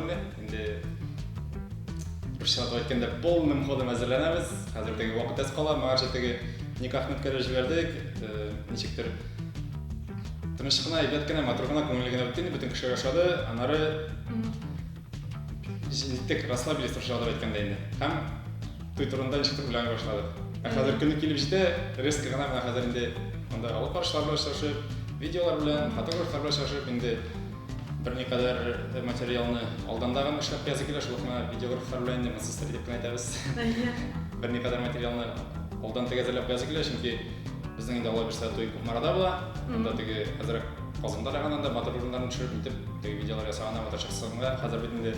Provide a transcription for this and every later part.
енді. Енді бір шағат өткенде полным ходом әзірленеміз. Қазірдегі уақыт аз қала, мағаршеттегі никах өткеріп жібердік. Нешіктір тыныш қана, ибет қана, матур қана көңілгені өткен, бүтін кіші ашады. Анары життік расслабились тұршағыда өткенде енді. Һәм той турында нешіктір білген башладық. Қазір күні келіп жете, резко ғана мына қазір енді онда алып барышылар білен шашып, видеолар білен, фотографтар білен шашып, енді бірнекадар материалны алдандаған ұшылап қиясы келе, шылықына видеографтар білен де мұсыстыр деп кін айтабыз. Бірнекадар материалны алдан тек әзірлеп қиясы келе, çünkü біздің енді алай бірсі той марада бұла, онда теге әзірек қалзымдар ағананда матыр ұрындарын үшіріп бітіп, теге видеолар ясағана матыр шақсығынға қазір бетінде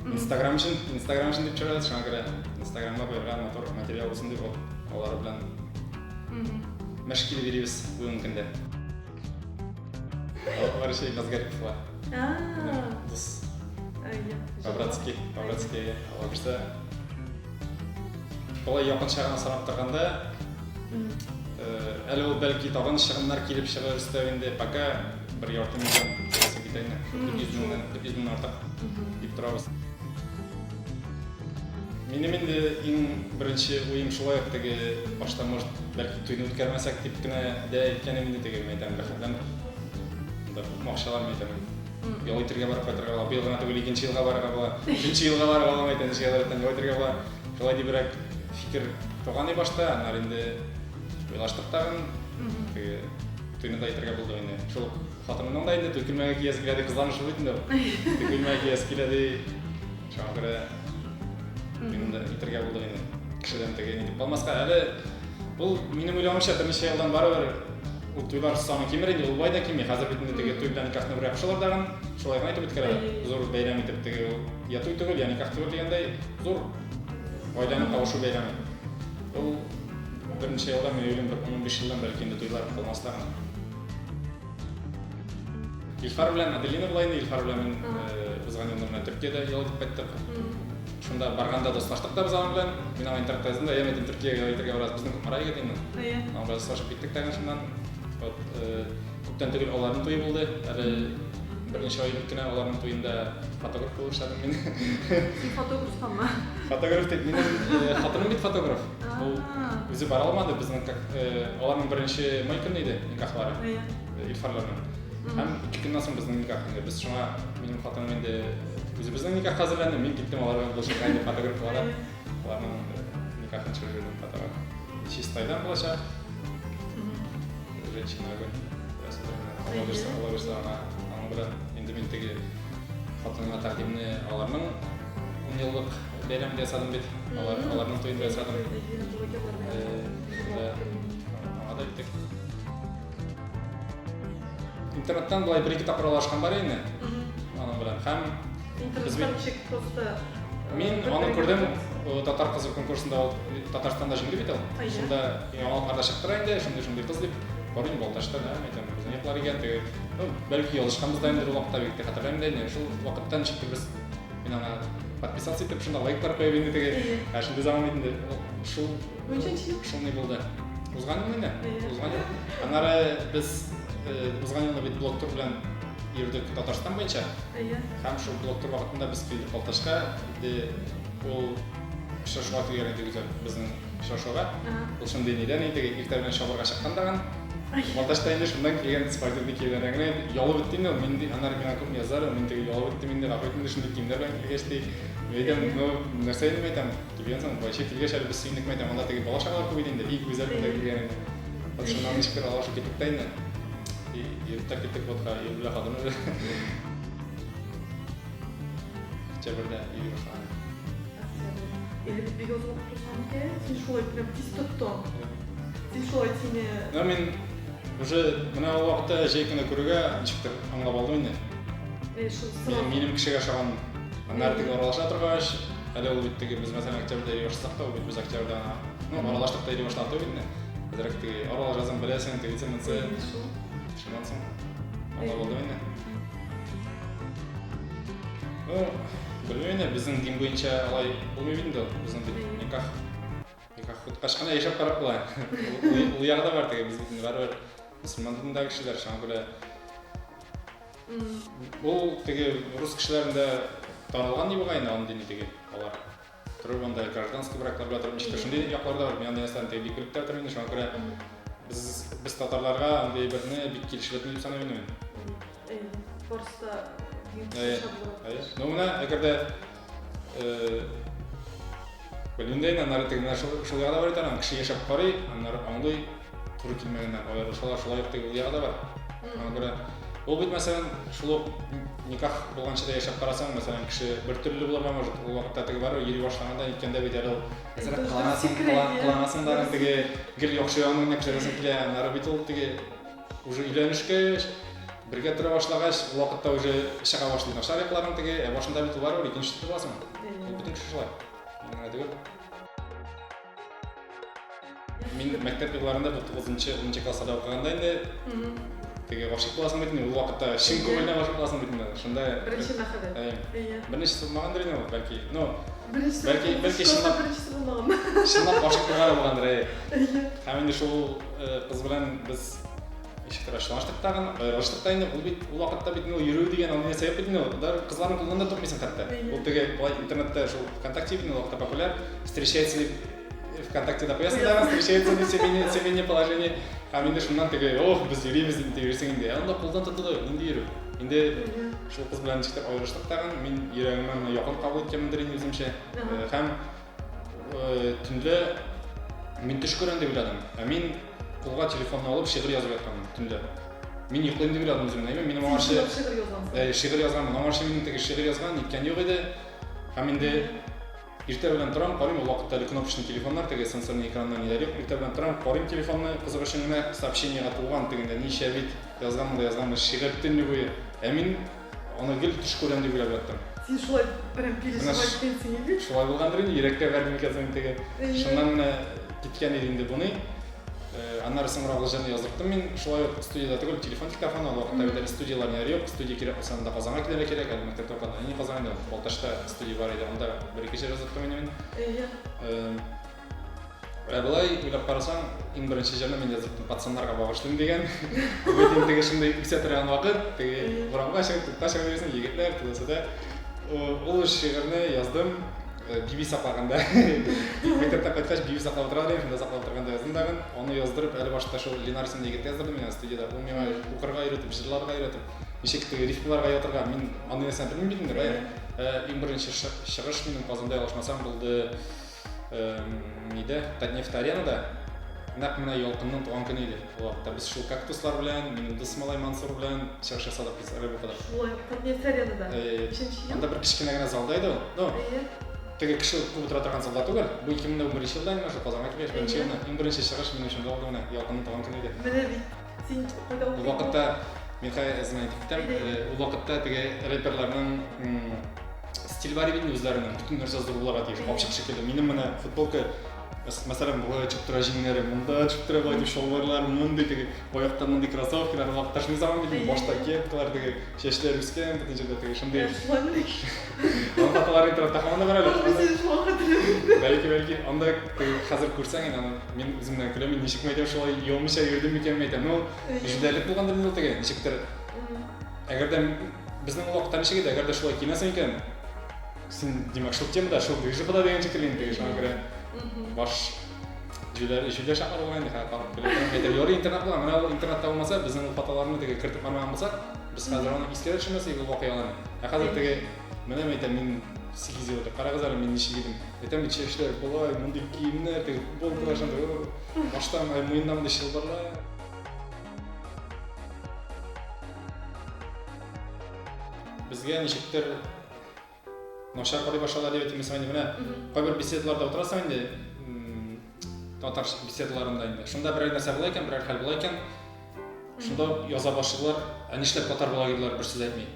Instagram үшін деп шығарады, шаңа кірі Instagramға қойырған матор материал болсын деп олар білен мәшкелі береміз бүгінкінде. Олар еще и Газгарипова. Дұс. Павратский. Олар бірсі олай яқын шағына санап тұрғанда әлі ол бәлкі тағын шығынлар келіп шығыр үстәуінде пока бір ярты миллион келесі кетайны 400 мың артық деп тұрабыз. Менімен де ең бірінші ойым шулай теге башта может бәлкі тойны өткермесек деп кіне де еткенім де теге мен айтамын бәхілден мақшалар мен айтамын ел өтерге барып қайтырға бала биыл ғана түгіл екінші жылға баруға бала үшінші жылға баруға бала айтамын шегалардан ел өтерге бала солай де бірақ фикір тоғаны башта анар енді ойлаштықтағын теге тойны да айтырға болды енді шул хатымның да енді той күлмәге киесі келеді қызланыш болайтын да той күлмәге киесі келеді шағыры мен де итерге болды енді кішіден теге не деп қалмасқа әлі бұл менің ойлауымша бірнеше жылдан барыбір ол тойлар саны кемер енді ол байда кеме қазір бетінде теге той білән никахны бір яқшылардағын шолай ғана айтып өткереді зор бәйрам етіп теге я той түгіл я никах түгіл дегендей зор байланып қауышу бәйрамы ол бірнеше жылдан мен ойлаймын бір 15 жылдан бәлкі енді тойлар болмастаған Илфар білән Аделина была енді Илфар білән бұзған елдермен Түркияда ел етіп қайттық Шунда барғанда досташтық та біз ағын білән. Мен ағын интерактайзында, мен Түркияға өйтерге бараз біздің Марайға деймін. Ағын біраз досташып кеттік тәген шындан. Көптен түгіл олардың тойы болды. Әрі бірнеше ой өткені олардың тойында фотограф болып ұштадым мен. Сен фотографтан ма? Фотограф деп, менің хатыным бет фотограф. Ол өзі бара алмады біздің олардың бірінші май күні еді никахлары, Илфарлармен. Һәм 2 күннен соң біздің никах. Біз шуңа менің хатыным енді өзі біздің никах қазірленді, мен кеттім оларға бұл шыққан деп фотограф олады. Олардың никахын шығып жүрдім фотограф. Чистайдан болаша. Женщина огонь. Алла берсе аның білән. Енді мен теге хатыныма тақдимні аларның 10 жылдық бәйрәмде ясадым бет. Аларның тойында ясадым. Аңада еттік. Интернеттан былай бір-екі тапыр алашқан бар енді. Аның білән. Һәм мен оны көрдім татар қызы конкурсында Татарстанда жеңді бет ал. Сонда аңалқарда шықтыра енді, шындай қыз деп көрін болташтан, айтамын, біздің еқлар екен, бәлкі елышқанбыз да енді уақытта бекте қатырайым да енді, шыл уақыттан шектір біз мен ана подписаться етіп, шында лайктар қойып енді теге, әшінде заман етінде, шыл не болды? Ұзған еліне? Ұзған ел. Анары біз ұзған еліне бет блогтур білән ердік Татарстан бойынша. Һәм шул блогтур вақытында біз келдік Балташқа, ол шашуға тегерен тегізі біздің шашуға. Ол шынды неден ентеге ертәрмен шабырға шаққандаған. Балташта енді шындан келген спортивді келген әңгіне ялы біттейін ол. Мен анар мен ақым язары, мен теге ялы бітті менде қақойтынды шынды киімдер бән келгештей. Мен нәрсе едім айтам, келген соң, байше келгеш әлі біз сүйіндік айтам, онда теге бала шағалар көбейді енді, ей көзәр күнде келген. Шыннан ешкер алашы кеттік тайны. Ерттар кеттік ботқа, елбілі қадымы. Жабырда үйі башқан. Елі бітбеге осы оқып тұрсам ке, сен шолай прям тез тұттың. Сен шолай тиіне... Мен уже мына уақытта жай күні көруге нешіктір аңлап алдым енді. Менің кішіге шаған нәрдігі оралаша тұрғаш, әлі ол беттігі біз мәселен октябрда ері башсақ та, біз октябрда оралаштықта ері башлақты өйдіне. Әзіректігі орал жазын білесің, тегісі мүнсі. Шыман соң, аңлап алдым енді. Білмеймін, біздің дин бойынша алай болмайбейді де, біздің никах құтқашқана ешап қарап бұлай. Ол яғда бар теге, біз бітінде бар мұсылман діндағы кішілер, шаңа көре. Ол теге рус кішілерінде таралган дип угайын аны денетеге алар. Турып анда гражданский браклар белән торып ничек шундый якларда бар. Мен анда ясаган тегелектер тормын шуңа күрә biz татарларга андай берне бик килешелетми дип саныйм мен. Просто Ну менә әгәрдә белендәй нарративна шул ягда бар икән, кеше яшәп карый, аннары аңлый туры килмәгәннәр, аерылышалар шулай ук теге ягда бар. Аңа күрә ул бит мәсәлән шул никах булганчы да яшәп карасаң, мәсәлән кеше бер төрле булырга может, ул вакытта теге бар, йөри башлаганда иткәндә бит әле ул мәсәлән кыланасың да теге гел яхшы яныңны кешерәсең килә, аннары бит ул теге уже өйләнешкәч бергә тора башлагач, ул вакытта уже чыга башлый. Нашарикларның теге башында бит бар, икенче төрле буласың. Бөтен кеше шулай. Мин мәктәп елларында 9-10 классда укыганда инде теге гашык буласың бит инде, ул вакытта шин күңелдән гашык буласың бит инде. Шунда беренче мәхәббәт. Беренче булмагандыр инде, бәлки. Ну, Беренче бәлки чынлап булмаган. Чынлап гашык булгандыр. Һәм инде шул кыз белән без ишектер ачлаштык тагын, ачлаштык та инде ул бит ул вакытта бит ул йөрү дигән аны сәбәп бит инде. Дар кызларның кулында тормыйсың хәтта. Ул теге интернетта шул ВКонтакте бит ул вакытта популяр, встречается ли ВКонтакте да поясны да встречается ли семейное положение. Һәм инде шуннан теге, ох, без йөрибез инде йөрсең инде. Анда кулдан тотты, инде йөрү. Инде шул кыз белән ишектер аерылыштык тагын, мин йөрәгемнән якын кабул иткәнмендер инде үземчә. Һәм төнлә мин төш күрәм дип уйладым. Мин кулга телефонны алып шигырь язып ятканмын төнлә. Мин йоклыйм дип уйладым үземне. Минем аңарчы шигырь язганмын. Аңарчы минем теге шигырь язган иткән юк иде. Һәм инде иртә белән торам, карыйм, ул вакытта кнопочный телефоннар, теге сенсорный экраннан ниләр юк. Иртә белән торам, карыйм телефонны, кызык өчен генә сообщениегә тулган тегендә ничә бит язганмын шигырь төнне буе. Мин аны гел төш күрәм дип уйлап яттым. Син шулай прям переживать итсең инде. Шулай булгандыр инде, йөрәккә бәрдем икән теге. Шуннан гына киткән иде инде буны. Аннары соңрак җаны яздырдым мин, шулай студияда түгел, телефон алып вакытта студиялар нәре юк, студия кирәк булса анда Казанга килергә кирәк, әле мәктәптә укыганда не Казанда, Балташта студия бар иде, анда бер-ике җир яздырдым мин. Былай уйлап карасаң, иң беренче җырны мин яздырдым пацаннарга багышлыйм дигән. Бу теге шундый үксә торган вакыт, теге урамга чыгып, ташка берсен егетләр тулысы да. Ул шигырьне яздым. Биби саклаганда. Мәктәптә кайткач биби саклап утырган идем, шунда саклап утырганда яздым дагы. Аны яздырып, әле башта шул Ленар исемле егет яздырдым мин студияда. Ул миңа укырга өйрәтеп, җырларга өйрәтеп, ничек теге рифмаларга ятырга. Мин аны ясап белмим бит инде, бая. Иң беренче чыгыш минем Казанда ялгышмасам булды. Нидә? Татнефть-аренада. Нәкъ менә Ялкынның туган көне иде. Ул вакытта без шул кактуслар белән, минем дус малай Мансур белән чыгыш ясадык без рыбакада. Шулай, Татнефть-аренада. Анда бер кичкенә генә залда иде ул. Теге кеше күп утыра торган залда түгел. Бу 2011 елда инде шул Казанга килгәч, беренче елда иң беренче чыгыш минем өчен булды менә Ялкынның туган көне иде. Менә бит син кайда укыйсың? Ул вакытта мин әйтеп ул вакытта теге рэперларның стиль бар иде үзләренең, бөтен нәрсә зурларга тиеш, капчык шикелле. Минем менә футболка мәсәлән, бу чык тора җиңнәре, монда чык тора бу шалварлар, мондый теге аяктан мондый кроссовкалар, вакытта шундый заман иде, башта кепкалар теге, чәчләр үскән, бөтен җирдә теге шундый. Аны фотолар интернетта һаман да бар әле. Бәлки, анда хәзер күрсәң инде, мин үземнән көләм, ничек мәйдә шулай ялмыйча йөрдем микән мәйтәм. Ну, җүдәлек булгандыр инде теге, ничектер. Әгәр дә безнең вакытта ничек иде, әгәр дә шулай килмәсәң икән, син димәк шул темада, шул движухада дигән шикелле инде, шуңа күрә баш җүләр шәһәр булган инде, карап беләм. Юри интернет булган, менә ул интернетта булмаса, безнең фотоларны теге кертеп бармаган булсак, без хәзер аны искә төшермәсәк ул вакыйгаларны. Хәзер теге менә әйтәм, мин 8 елда карагыз әле мин ничек идем. Әйтәм бит чәчләр булай, мондый киемнәр, теге футболкалар шундый. Баштан муеннан да шылдырлар. Безгә ничектер начар карый башладылар дип әйтмәсәм инде, менә кайбер беседаларда утырасың инде, татар беседаларында инде. Шунда берәр нәрсә була икән, берәр хәл була икән. Шунда яза башлыйлар, нишләп татар блогерлары бер сүз әйтми?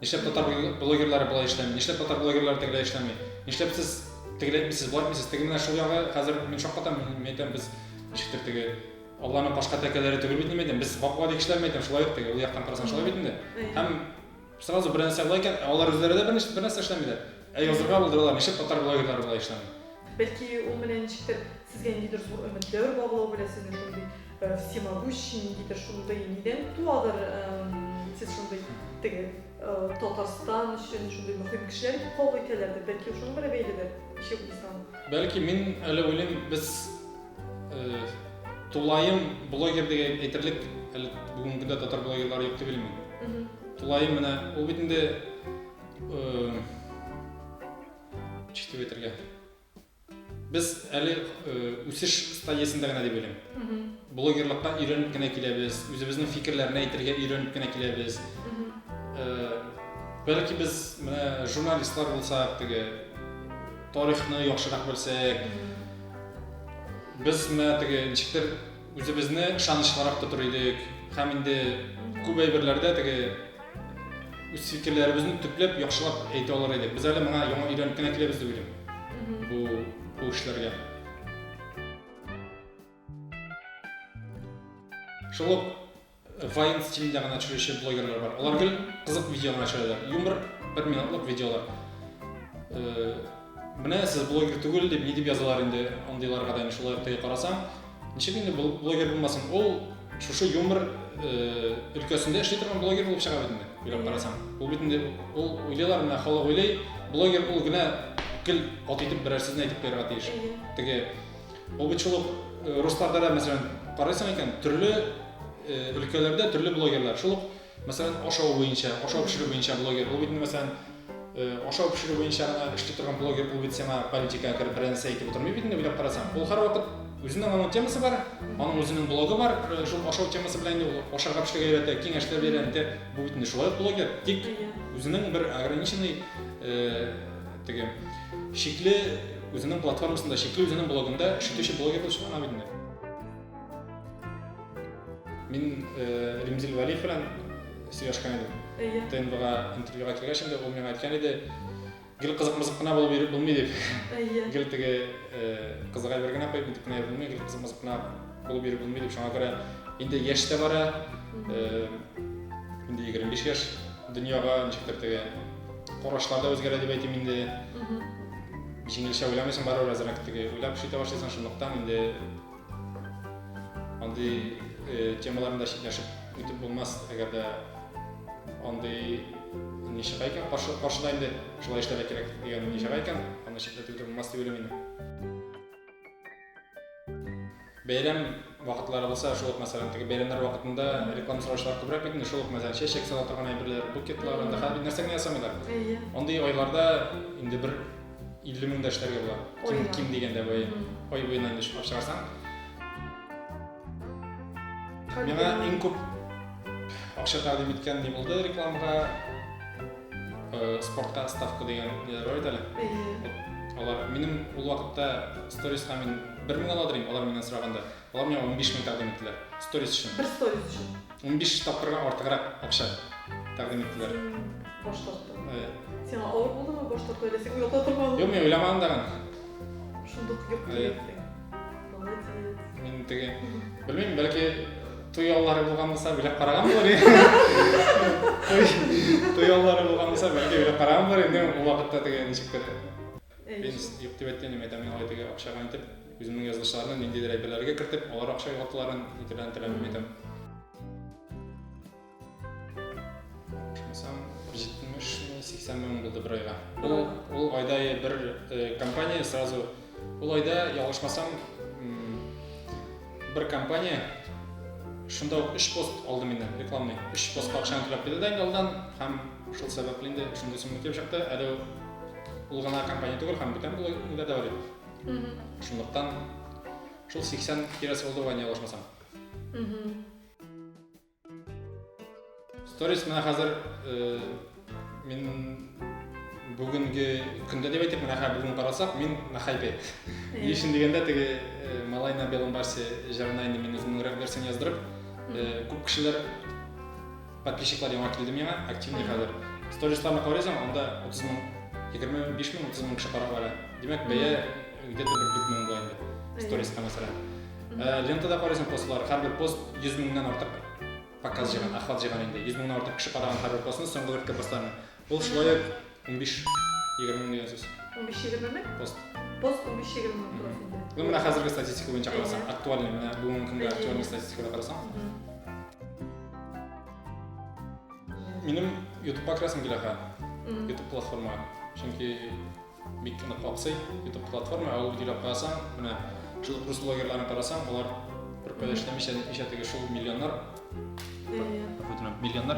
Нишләп татар блогерлары болай эшләми? Нишләп татар блогерлары тегеләй эшләми? Нишләп сез тегеләй әйтмисез, болай әйтмисез? Теге менә шул ягы хәзер мин шаккатам, мин әйтәм, без ничектер теге Алланың башка тәкәләре түгел бит әйтәм. Без вакыйга эшләми әйтәм, шулай ук теге ул яктан карасаң шулай бит инде. Һәм сразу бер нәрсә була икән, алар үзләре дә бер нәрсә эшләмиләр. Язырга булдыралар, нишләп татар блогерлары болай эшләми? Бәлки ул менән ничектер сезгә ниндидер зур өметләр баглау беләсез, шундый всемогущий, ниндидер шундый нидән туадыр Siz şunday tege Tatarstan üçün şunday muhim kişiler ki kol ülkelerde belki şunu böyle beylidir. İşe bulsan. Belki men öyle olayım biz Tulayım blogger diye aytırlık bugün günde Tatar bloggerlar yok diye bilmiyorum. Tulayım mene o bitinde çıktı bitirge. Biz әле үсеш стадиясында гына дип белем. Блогерлыкка өйрәнеп кенә киләбез, үзебезнең фикерләрне әйтергә өйрәнеп кенә киләбез. Бәлки без менә журналистлар булсак, теге тарихны яхшырак белсәк, без менә теге ничектер үзебезне ышанычлырак тотыр идек. Һәм инде күп әйберләрдә теге үз фикерләребезне төпләп яхшылап әйтә алыр идек. Без әле моңа яңа өйрәнеп кенә киләбез дип белем. Bu işlerge. Şoluk Vine stilinde gana çürüşü bloggerlar var. Onlar gül kızık videolar açıyorlar. Yumur 1 minutlık videolar. Mene siz blogger tugul deb ne deb yazılar indi ondaylarga da şolay tey qarasam, nechek indi blogger bulmasın. Ol şu yumur ülkesinde işley turgan blogger bulup çıga bitindi. Bilip qarasam. Bu bitindi ol oylaylar mena xala oylay blogger ol gina Gül atayıp birer sizin aytıp berip atayış. Tege, o bir çoluk Ruslarda da mesela qaraysan ekan türlü ülkelerde türlü bloggerlar. Çoluk mesela aşağı boyunca, aşağı pişiriş boyunca blogger. O bitinde mesela aşağı pişiriş boyunca işley turgan blogger bulup bitsema politika konferensiya aytıp oturmay bitinde bilip qarasam. Ol har vaqt özünün ana temасы бар, аның özünün blogu бар. Şol aşağı temасы bilen aşağı pişirishga öyrәтә, киңәшләр бирә. Bu bitinde şulay blogger. Тик özünün bir ограниченный теге şekli özünün platformasında, şekli özünün blogunda işletişi blogger болып çıkan abidinde. Мен Римзил Валиев bilan сөйләшкән идем. ТНВ-га интервьюга килгәчендә ул миңа әйткән иде, гел кызык-мызык кына булып йөреп булмый дип. Гел теге кызыгай бер генә куйып дип кенә булмый, гел кызык-мызык кына булып йөреп булмый дип. Шуңа күрә инде яшь тә бара. Инде 25 яшь дөньяга ничектер теге карашларда үзгәрә дип әйтим инде. Жиңелчә уйламыйсың барыбер азрак теге уйлап эшләй башлыйсың шунлыктан инде андый темаларында читләшеп үтеп булмас, әгәр дә андый ничек икән каршыда инде шулай эшләргә кирәк дигән ничек икән, аны читләтеп үтеп булмас дип уйлыйм инде. Бәйрәм вакытлары булса, шул мәсәлән теге бәйрәмнәр вакытында реклама сораучылар күбрәк бит инде, шул мәсәлән чәчәк сала торган әйберләр, букетлар, анда һәр нәрсә генә ясамыйлар. Андый айларда инде бер 50 мең эшләргә була. Ким дигәндә бай буена инде шуны чыгарсаң. Миңа иң күп акча тәкъдим иткән ни булды рекламага? Спортка ставка дигән ниләр бар иде әле. Алар минем ул вакытта сториска мин 1 мең аладырым, алар миннән сораганда. Алар миңа 15 мең тәкъдим иттеләр. Сторис өчен. Бер сторис өчен. 15 тапкырга артыграк акча тәкъдим иттеләр. Бош тартты. Sen ağır oldu mu boş tatlı öylesi? Uyuda durmadın. Yok, ben uyulamam da ben. Şunduk yok diyeceksin. Ben tege, bilmeyim, belki toy yolları bulğanlısa bile qarağan var ya. Toy yolları bulğanlısa belki bile qarağan var ya. O vaqtda tege nişiktir. Ben yok dep ettim, aytamen алай tege акчага айтып, өзümнің yazılışlarını nindeydir әйберләргә кертеп, алар акча югалтуларын ителән әйтәм. 70-80 мең булды бер айга. Ул айда бер компания сразу ул айда ялгышмасам бер компания шунда 3 пост алды миннән рекламный. 3 постка акчаны түләп бирде дә алдан һәм шул сәбәпле инде шундый сумма килеп чыкты. Әле ул гына компания түгел, һәм бүтән булды да бар иде. Шунлыктан шул 80 кирәсе булды ваня ялгышмасам. Stories менә хәзер мен бүгенге көндә дип әйтеп, менә бүген карасак, мин хайпе. Ишин дигәндә теге малай на белом барсе җырына инде мин үземнең версияны яздырып, күп кешеләр подписчиклар яңа килде миңа, активный хәзер. Storieslарны карыйсың, анда 30 мең, 25 мең, 30 мең кеше карап ала. Димәк, бәя где-то 1 мең була инде. Storieска мәсәлән. Лентада карыйсың постлар, һәр пост 100 меңнән артык показ җыган, охват җыган инде. 100 меңнән артык кеше караган һәр постны соңгы бер постларны. Ул шулай 15-20 мең дигән сүз. 15-20 мең? Пост 15-20 мең турында. Бу менә хәзерге статистика буенча карасаң, актуальный менә бүгенге көндә актуальный статистикага карасаң. Менің ютубқа кіресім келеха. Ютуб платформа. Çünkü бик кіні қапсай. Ютуб платформа, ал видеолар қарасаң, міне жылы рус блогерларын қарасаң, олар бір көйлештен мешетігі шул миллиондар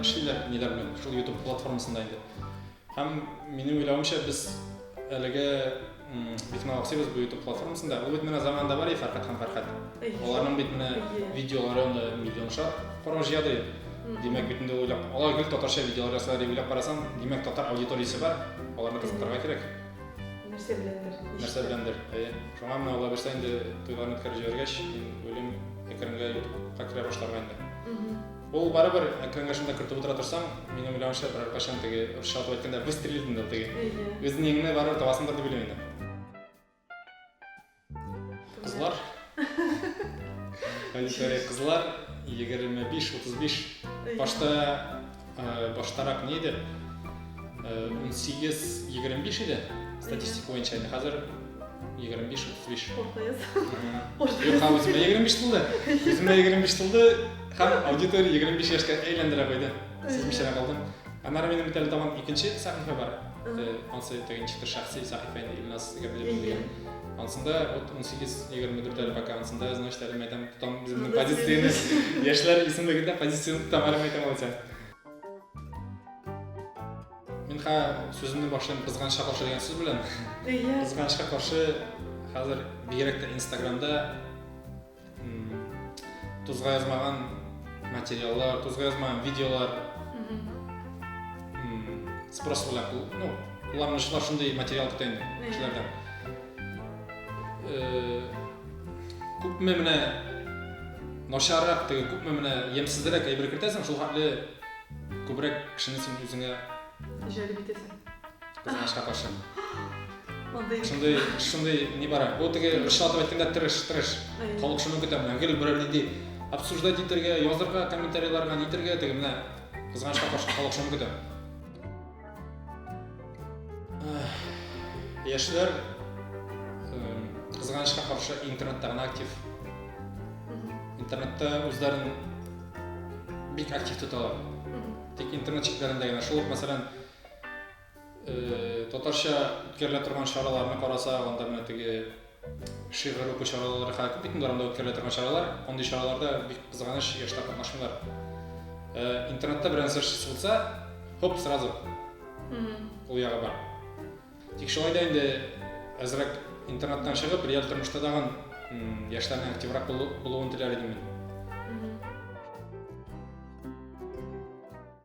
кішілер нелер білен, шул ютуб платформасында енді. Һәм менің ойлауымша біз әлігі битіне қапсайбыз бұл ютуб платформасында. Ол бетмені заманда бар, Фархат һәм Фархат. Оларның бетмені видеолары миллионшар қорау жияды. Демек бетінде ойлап, олар гүл татарша видеолар жасалар деп ойлап қарасам, демек татар аудиториясы бар, оларны қызықтырға керек. Нәрсе білендір. Шоңа мына ола бірсе енді тойларын өткәрі жібергеш, мен өлім экранға ютубқа кіре башларға енді. Ол бары бір экранға шында кіртіп отыра тұрсам, менің ойлауымша бір арқашан теге ұршатып айтканда выстрелдім де теге. Өзінің еңіне бары табасыңдар деп білем енді. Қызлар. Аудитория қызлар 25-35. Баштарақ не еді? 18-25 еді. Статистика бойынша еді. Қазір 25-35. Қа өзіме 25 тұлды. Өзіме 25 тұлды. Һәм аудитория 25 яшқа әйлендіре қойды. Сіз мешене қалдым. Анары менің бітәлі табан екінші сақифа бар. Ансы тегін чықтыр шақсы сақифа енді Ильнас деген. Ансында 18-24 әлі бака ансында, значит, әлі мәйтам тұтам біздің позицияны, яшылар есімдігінде позицияны тұтам әлі мәйтам алсам. Мен сөзімді башын қызғанышқа қаршы деген сөз білем. Қызғанышқа қаршы қазір бигеректі Инстаграмда тұзға жазмаған материалдар, тұзға жазмаған видеолар спрос ойлап, олардың ұшылар шындай материал күтейін кішілерден. Көп мәміне нашарақ, көп мәміне емсіздірек әйбір кіртесің, шул хақлы көбірек кішіні сен өзіңе жәлі бітесің. Қызғанышқа қаршы. Шындай не бара. Ол теге рышатып әйткенде тіріш. Халық шыны күтемін. Әгел бір әлінде обсуждать етерге, язырға, комментарийларға нетерге теге міне қызғанышқа қаршы халық шыны күтемін. Яшылар қызғанышқа қаршы интернетте ғана актив. Интернетте өздерін бик актив тұталар. Тек интернетчиклерінде ғана шолып, мәселен, татарша өткерлі тұрған шараларына қараса, онда міне теге шиғыр оқу шаралары қайқы битін дұрымда өткерлі тұрған шаралар, ондай шараларда бик қызғаныш ешті қатнашмылар. Интернетте бір әнсір шысылса, хоп, сразу ол яға бар. Тек шолайда енді әзірек интернеттен шығып, реал тұрмышта даған яшьләрнең активрак булуын теләр идем мин.